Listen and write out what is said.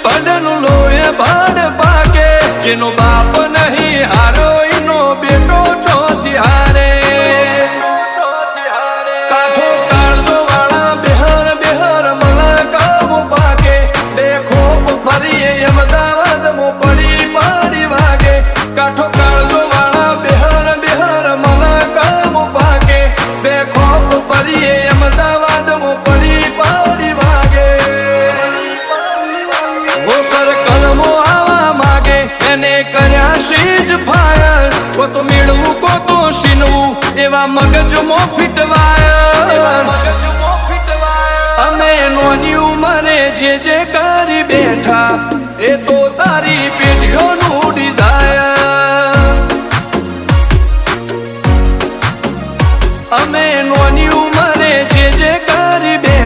પડનું લોહે ભાડ પાકે જેનો બાપ નહીં હારો એનો બેટો ચોથી હારે કાઠો કાળજો વાળા બેહર બેહર મલકાવો પાકે બે ખોપ ફરીએ અમદાવાદ મો પડી પડી વાગે કાઠો કાળજો વાળા બેહર બેહર મલકાવો પાકે બે ખોપ ફરીએ અમદાવાદ મો પડી પડી વાગે કલમો આવા માગે એને કર્યા શીજ ફાયર કો તો મેળવું કો તો શીનવું એવા મગજમાં ફીટવાયર અમે નોની ઉંમરે જે કરી બેઠા એ તો